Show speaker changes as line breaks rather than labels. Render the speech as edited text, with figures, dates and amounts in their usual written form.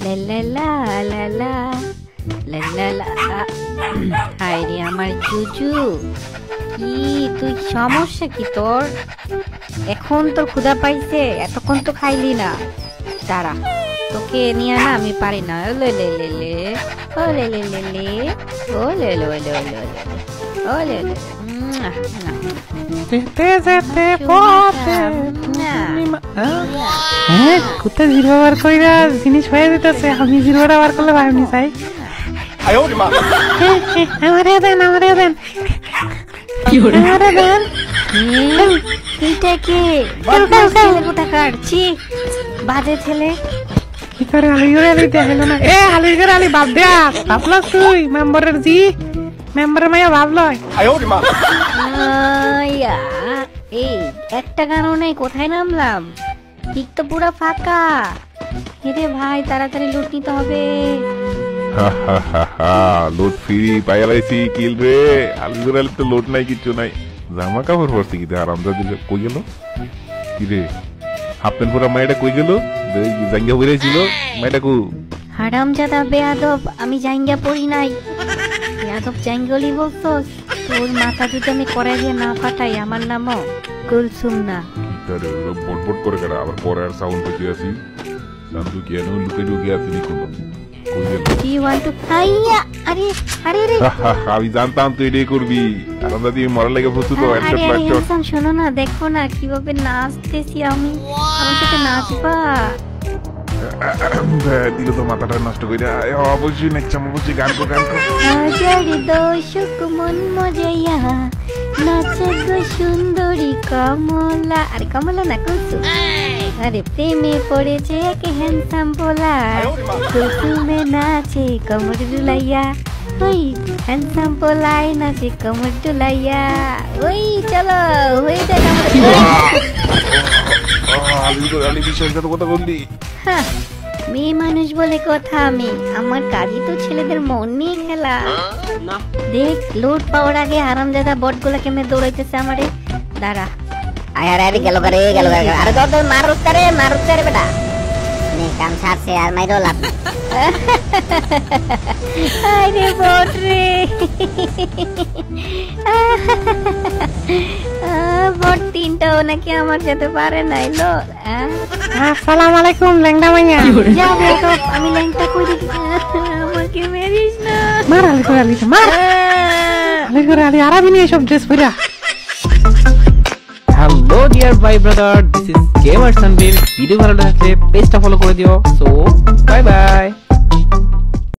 লা লা লা লা লা লা লা লা। হায় রে আমার জুজু, কি তুই সমস্যা কি তোর? এখন তোর ক্ষুধা পাইছে, এতক্ষণ তো খাইলি না। দাঁড়া, তোকে নিয়ে না আমি পারি না। লে লে লে লে ও লে লে লে লে ও লে লে লে লে ও লে লে।
যেতে যেতে পথে কোথায় জিরো বার কইরা জিনিস হয়ে যেতেছে, আমি জিরোটা বার করলে ভাবনি চাই। আমারে দেন, আমারে দেন, আমারে দেন।
এইটা কে? ছেলে কোথাকার? ছি, বাজে ছেলে।
কি করে আলিগড়ে আলি দেখলো না? এ আলিগড়ে আলি বাদ দেয়া, ভাবলাস তুই মেম্বারের জি মেম্বারের মাইয়া ভাবলো।
এই একটা গানও নেই, কোথায় নামলাম? ঠিক তো পুরা ফাঁকা। হেরে ভাই, তাড়াতাড়ি লুট নিতে হবে।
লুট ফ্রি পাইলাইছি কিল রে। আলিগড়ে তো লুট নাই, কিচ্ছু নাই। জামা কাপড় পরছি কি আরামদাদি কই গেল? কি রে হাফ প্যান্ট পরা মাইটা কই গেল? জাঙ্গা পরেছিল মাইটা কু?
হারামজাদা বেয়াদব, আমি জাঙ্গা পড়ি নাই। বেয়াদব জাঙ্গলি বলছস? তোর মাথা যদি আমি করাই দিয়ে না ফাটাই, আমার নামও কুলসুম না।
বটবট করে কেন আবার পরে আর সাউন্ড পেতে আসি? সান্দু কেন লুকে ঢুকে আসিনি কোনো? আমি জানতাম তুই এটাই করবি। আরামদাদি মরার লাগে প্রস্তুত।
শোনো না, দেখো না কিভাবে নাচতেছি আমি। আমার সাথে নাচবা?
দিল তো মাথাটা নষ্ট করে। অবশ্যই নাচছাম, অবশ্যই গান কর, গান কর।
দর্শক মন মজাইয়া নাচে গো সুন্দরী কমলা। আরে কমলা না, কুলসুম। আরে প্রেমে পড়েছে এক হ্যান্ডসাম পোলা, কুলসুমে নাচে কমর ডুলাইয়া। ওই হ্যান্ডসাম পোলাই নাচে কমর ডুলাইয়া। ওই চলো হয়ে যাক আমাদের। মেয়ে মানুষ বলে কথা, আমি আমার কাজই তো ছেলেদের মন নিয়ে খেলা। দেখ, লুট পাওয়ার আগে হারামজাদা বটগুলা কেমনে দৌড়াইতেছে আমারে। দাঁড়া,
আরে আরে গেল করে গেল করে। আরে দর মারুত রে বেটা। নে কাম ছাড়ছে আর মাইরো লাভ।
আরে বট রে, বট তিনটাও নাকি আমার সাথে পারে নাই। লো
আসসালামু আলাইকুম ল্যাংড়া মাইয়া।
যাও তো, আমি ল্যাংটা কই দিই। আমাকে মেরিস না।
মার আলিগড়ে আলি, মার আলিগড়ে আলি। আর আমি নিয়ে সব ড্রেস পরা।
হ্যালো ডিয়ার ভাই brother, this is gamer Sanbir. Video ভালো লাগলে পেজটা ফলো করে দিও। সো